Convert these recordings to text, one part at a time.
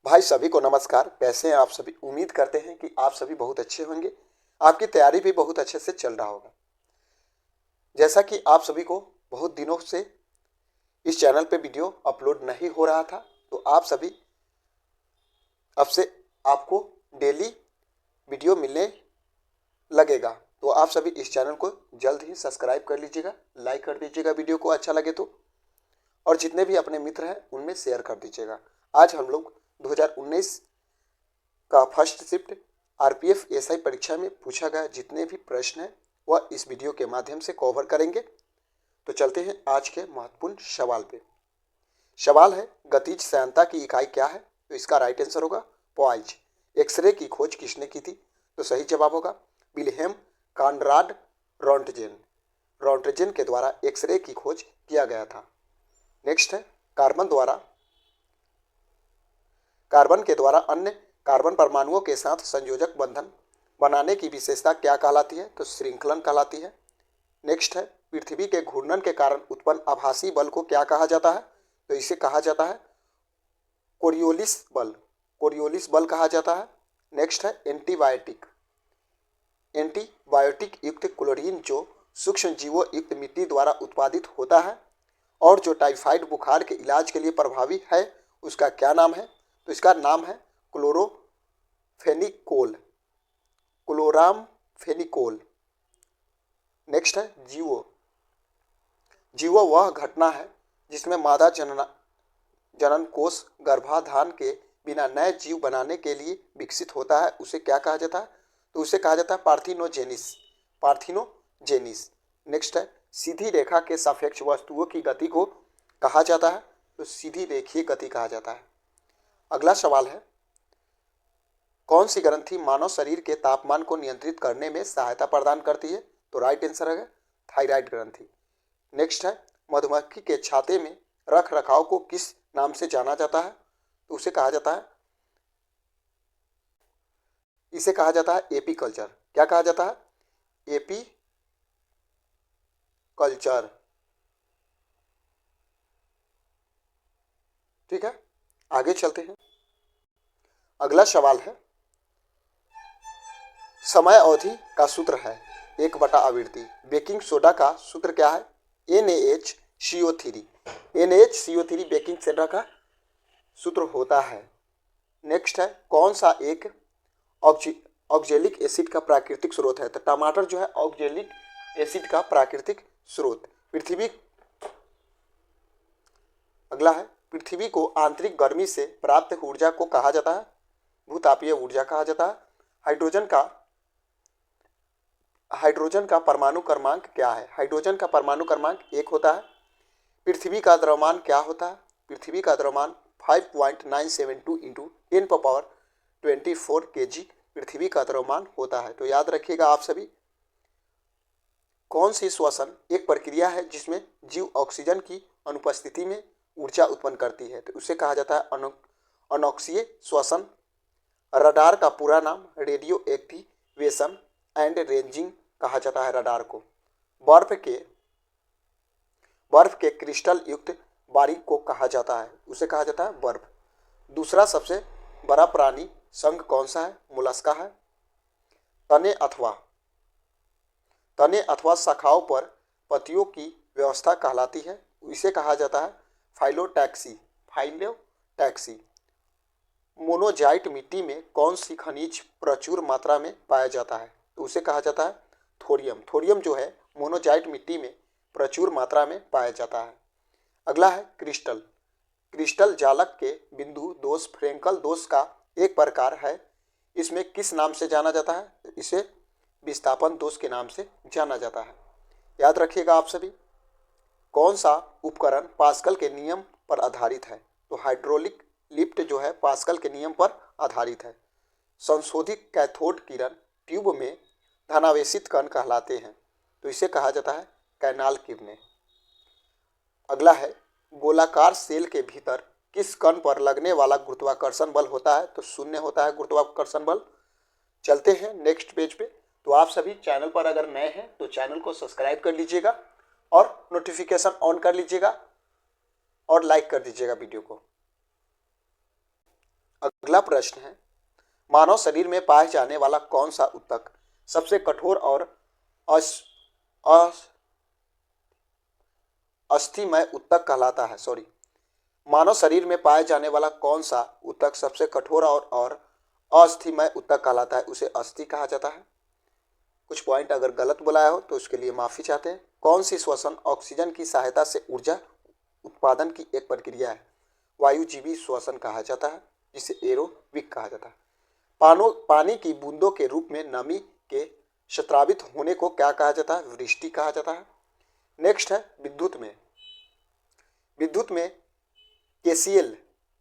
भाई सभी को नमस्कार। कैसे हैं आप सभी? उम्मीद करते हैं कि आप सभी बहुत अच्छे होंगे। आपकी तैयारी भी बहुत अच्छे से चल रहा होगा। जैसा कि आप सभी को बहुत दिनों से इस चैनल पे वीडियो अपलोड नहीं हो रहा था, तो आप सभी अब से आपको डेली वीडियो मिलने लगेगा। तो आप सभी इस चैनल को जल्द ही सब्सक्राइब कर लीजिएगा, लाइक कर दीजिएगा वीडियो को अच्छा लगे तो, और जितने भी अपने मित्र हैं उनमें शेयर कर दीजिएगा। आज हम लोग 2019 का फर्स्ट शिफ्ट आरपीएफ एसआई परीक्षा में पूछा गया जितने भी प्रश्न हैं वह इस वीडियो के माध्यम से कवर करेंगे। तो चलते हैं आज के महत्वपूर्ण सवाल पे। सवाल है, गतिज श्यानता की इकाई क्या है? तो इसका राइट आंसर होगा पॉइज। एक्सरे की खोज किसने की थी? तो सही जवाब होगा विल्हेम कॉनराड रोंटगेन। रोंटगेन के द्वारा एक्सरे की खोज किया गया था। नेक्स्ट है, कार्बन के द्वारा अन्य कार्बन परमाणुओं के साथ संयोजक बंधन बनाने की विशेषता क्या कहलाती है? तो श्रृंखलन कहलाती है। नेक्स्ट है, पृथ्वी के घूर्णन के कारण उत्पन्न आभासी बल को क्या कहा जाता है? तो इसे कहा जाता है कोरियोलिस बल। कोरियोलिस बल कहा जाता है। नेक्स्ट है, एंटीबायोटिक। एंटीबायोटिक युक्त क्लोरीन जो सूक्ष्म जीवों युक्त मिट्टी द्वारा उत्पादित होता है और जो टाइफाइड बुखार के इलाज के लिए प्रभावी है, उसका क्या नाम है? तो इसका नाम है क्लोरोफेनिकोल, क्लोरामफेनिकोल। नेक्स्ट है, जीवो। जीवो वह घटना है जिसमें मादा जनन कोष गर्भाधान के बिना नए जीव बनाने के लिए विकसित होता है। उसे क्या कहा जाता है? तो उसे कहा जाता है पार्थिनोजेनिस। पार्थिनोजेनिस। नेक्स्ट है, सीधी रेखा के सापेक्ष वस्तुओं की गति को कहा जाता है? तो सीधी रेखीय गति कहा जाता है। अगला सवाल है, कौन सी ग्रंथि मानव शरीर के तापमान को नियंत्रित करने में सहायता प्रदान करती है? तो राइट आंसर है थायराइड ग्रंथि। नेक्स्ट है, मधुमक्खी के छाते में रख रखाव को किस नाम से जाना जाता है? तो इसे कहा जाता है एपीकल्चर। क्या कहा जाता है? एपीकल्चर। ठीक है, आगे चलते हैं। अगला सवाल है, समय अवधि का सूत्र है 1 बटा आवृत्ति। बेकिंग सोडा का सूत्र क्या है? NaHCO3। NaHCO3 बेकिंग सोडा का सूत्र होता है। नेक्स्ट है, कौन सा एक ऑक्जेलिक एसिड का प्राकृतिक स्रोत है? तो टमाटर जो है ऑक्जेलिक एसिड का प्राकृतिक स्रोत। अगला है, पृथ्वी को आंतरिक गर्मी से प्राप्त ऊर्जा को कहा जाता है? भूतापीय ऊर्जा कहा जाता है। हाइड्रोजन का परमाणु क्रमांक क्या है? हाइड्रोजन का परमाणु क्रमांक 1 होता है। पृथ्वी का द्रव्यमान क्या होता है? पृथ्वी का द्रव्यमान 5.972 इंटू 10⁻24 kg पृथ्वी का द्रव्यमान होता है। तो याद रखिएगा आप सभी। कौन सी श्वसन एक प्रक्रिया है जिसमें जीव ऑक्सीजन की अनुपस्थिति में ऊर्जा उत्पन्न करती है? तो उसे कहा जाता है अनोक्सीय श्वसन। रडार का पूरा नाम रेडियो एक्टिवेशन एंड रेंजिंग कहा जाता है रडार को। बर्फ के क्रिस्टल युक्त बारीक को कहा जाता है? उसे कहा जाता है बर्फ। दूसरा सबसे बड़ा प्राणी संघ कौन सा है? मोलस्का है। तने अथवा शाखाओं पर पत्तियों की व्यवस्था कहलाती है? इसे कहा जाता है फाइलोटैक्सी। मोनोजाइट मिट्टी में कौन सी खनिज प्रचुर मात्रा में पाया जाता है? तो उसे कहा जाता है थोरियम। थोरियम जो है मोनोजाइट मिट्टी में प्रचुर मात्रा में पाया जाता है। अगला है क्रिस्टल। क्रिस्टल जालक के बिंदु दोष फ्रेंकल दोष का एक प्रकार है। इसमें किस नाम से जाना जाता है? इसे विस्थापन दोष के नाम से जाना जाता है। याद रखिएगा आप सभी। कौन सा उपकरण पास्कल के नियम पर आधारित है? तो हाइड्रोलिक लिफ्ट जो है पास्कल के नियम पर आधारित है। संशोधित कैथोड किरण ट्यूब में धनावेशित कण कहलाते हैं? तो इसे कहा जाता है कैनाल किरणें। अगला है, गोलाकार सेल के भीतर किस कण पर लगने वाला गुरुत्वाकर्षण बल होता है? तो शून्य होता है गुरुत्वाकर्षण बल। चलते हैं नेक्स्ट पेज पे। तो आप सभी चैनल पर अगर नए हैं तो चैनल को सब्सक्राइब कर लीजिएगा और नोटिफिकेशन ऑन कर लीजिएगा और लाइक कर दीजिएगा वीडियो को। अगला प्रश्न है, मानव शरीर में पाए जाने वाला कौन सा ऊतक सबसे कठोर और अस्थिमय ऊतक कहलाता है? मानव शरीर में पाए जाने वाला कौन सा ऊतक सबसे कठोर और अस्थिमय ऊतक कहलाता है? उसे अस्थि कहा जाता है। कुछ पॉइंट अगर गलत बुलाया हो तो उसके लिए माफी चाहते हैं। कौन सी श्वसन ऑक्सीजन की सहायता से ऊर्जा उत्पादन की एक प्रक्रिया है? वायुजीवी श्वसन कहा जाता है, जिसे एरोबिक कहा जाता है। पानी की बूंदों के रूप में नमी के स्रावित होने को क्या कहा जाता है? वृष्टि कहा जाता है। नेक्स्ट है, विद्युत में केसीएल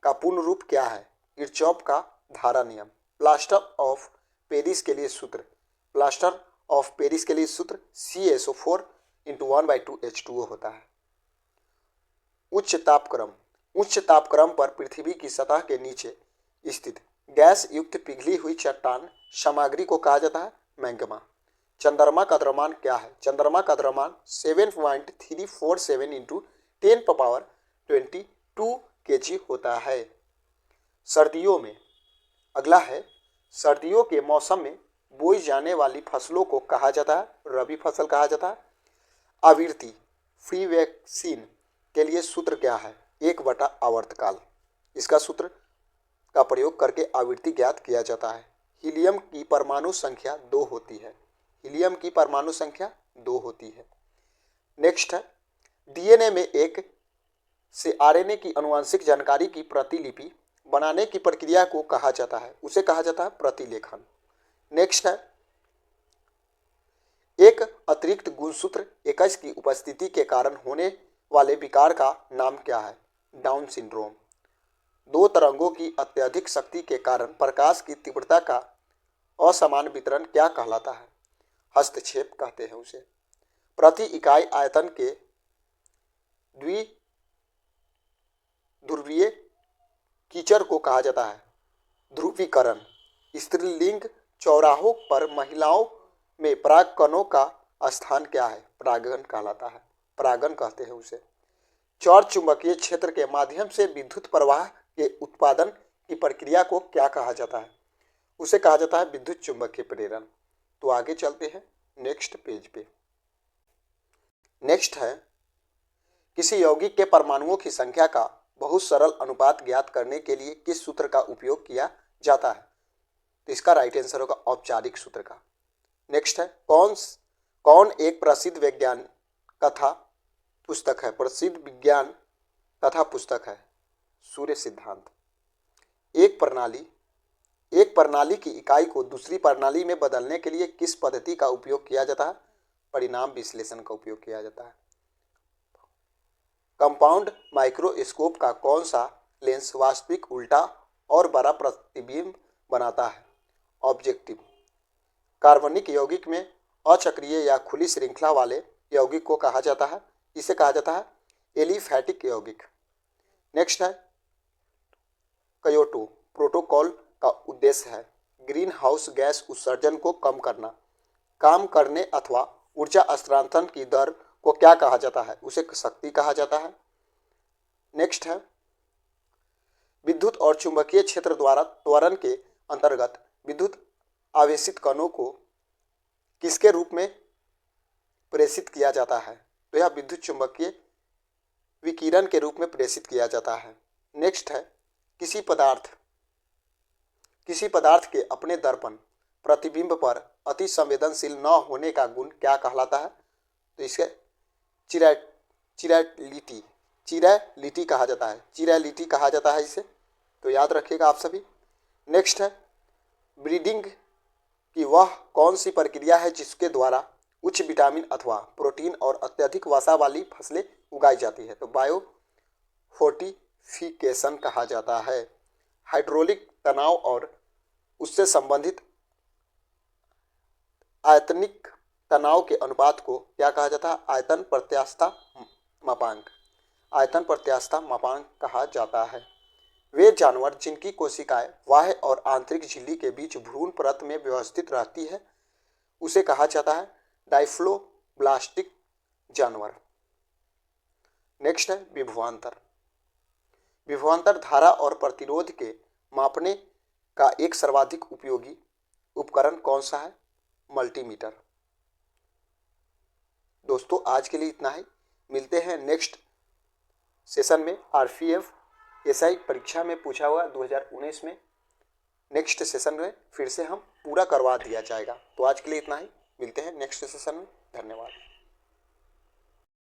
का पूर्ण रूप क्या है? किरचॉफ का धारा नियम। प्लास्टर ऑफ पेरिस के लिए सूत्र CaSO4 × 1/2H2O होता है। उच्च तापक्रम पर पृथ्वी की सतह के नीचे स्थित गैस युक्त पिघली हुई चट्टान सामग्री को कहा जाता है मैग्मा। चंद्रमा का द्रव्यमान क्या है? चंद्रमा का द्रव्यमान 7.347 × 10⁻22 kg होता है। सर्दियों के मौसम में बोई जाने वाली फसलों को कहा जाता है रबी फसल कहा जाता है। आवृत्ति फ्री वैक्सीन के लिए सूत्र क्या है? 1/आवर्तकाल। इसका सूत्र का प्रयोग करके आवृत्ति ज्ञात किया जाता है। हीलियम की परमाणु संख्या 2 होती है। नेक्स्ट है, डीएनए में एक से आरएनए की आनुवंशिक जानकारी की प्रतिलिपि बनाने की प्रक्रिया को कहा जाता है? उसे कहा जाता है प्रतिलेखन। नेक्स्ट है, एक अतिरिक्त गुणसूत्र 21 की उपस्थिति के कारण होने वाले विकार का नाम क्या है? Down syndrome. दो तरंगों की अत्यधिक शक्ति के कारण प्रकाश की तीव्रता का असमान वितरण क्या कहलाता है? हस्तक्षेप कहते हैं उसे। प्रति इकाई आयतन के द्विध्रुवीय कीचड़ को कहा जाता है ध्रुवीकरण। स्त्रीलिंग चौराहों पर महिलाओं में परागकणों का स्थान क्या है? परागन कहलाता है, परागन कहते हैं उसे। चौर चुंबकीय क्षेत्र के माध्यम से विद्युत प्रवाह के उत्पादन की प्रक्रिया को क्या कहा जाता है? उसे कहा जाता है विद्युत चुंबकीय प्रेरण। तो आगे चलते हैं नेक्स्ट पेज पे। नेक्स्ट है, किसी यौगिक के परमाणुओं की संख्या का बहुत सरल अनुपात ज्ञात करने के लिए किस सूत्र का उपयोग किया जाता है? तो इसका राइट आंसर होगा औपचारिक सूत्र का। नेक्स्ट है, कौन एक प्रसिद्ध विज्ञान कथा पुस्तक है? सूर्य सिद्धांत। एक प्रणाली की इकाई को दूसरी प्रणाली में बदलने के लिए किस पद्धति का उपयोग किया जाता है? परिणाम विश्लेषण का उपयोग किया जाता है। कंपाउंड माइक्रोस्कोप का कौन सा लेंस वास्तविक उल्टा और बड़ा प्रतिबिंब बनाता है? ऑब्जेक्टिव। कार्बनिक यौगिक में अचक्रीय या खुली श्रृंखला वाले यौगिक को कहा जाता है, इसे कहा जाता है एलिफैटिक यौगिक। नेक्स्ट है, क्योटो प्रोटोकॉल का उद्देश्य है ग्रीन हाउस गैस उत्सर्जन को कम करना। काम करने अथवा ऊर्जा हस्तांतरण की दर को क्या कहा जाता है? उसे शक्ति कहा जाता है। नेक्स्ट है, विद्युत और चुंबकीय क्षेत्र द्वारा त्वरण के अंतर्गत विद्युत आवेशित कणों को किसके रूप में प्रेषित किया जाता है? तो यह विद्युत चुंबकीय विकिरण के रूप में प्रेषित किया जाता है। नेक्स्ट है, किसी पदार्थ के अपने दर्पण प्रतिबिंब पर अति संवेदनशील न होने का गुण क्या कहलाता है? तो इसे चिरैलिटी कहा जाता है इसे, तो याद रखिएगा आप सभी। नेक्स्ट है, ब्रीडिंग की वह कौन सी प्रक्रिया है जिसके द्वारा उच्च विटामिन अथवा प्रोटीन और अत्यधिक वसा वाली फसलें उगाई जाती है? तो बायोफोर्टिफिकेशन कहा जाता है। हाइड्रोलिक तनाव और उससे संबंधित आयतनिक तनाव के अनुपात को क्या कहा जाता है? आयतन प्रत्यास्थता मापांक कहा जाता है। वे जानवर जिनकी कोशिकाएं बाह्य और आंतरिक झिल्ली के बीच भ्रूण परत में व्यवस्थित रहती है, उसे कहा जाता है डाइफ्लोब्लास्टिक जानवर। नेक्स्ट है, विभवांतर धारा और प्रतिरोध के मापने का एक सर्वाधिक उपयोगी उपकरण कौन सा है? मल्टीमीटर। दोस्तों आज के लिए इतना ही। मिलते हैं नेक्स्ट सेशन में। आरपीएफ एसआई परीक्षा में पूछा हुआ 2019 में नेक्स्ट सेशन में फिर से हम पूरा करवा दिया जाएगा। तो आज के लिए इतना ही। मिलते हैं नेक्स्ट सेशन में। धन्यवाद।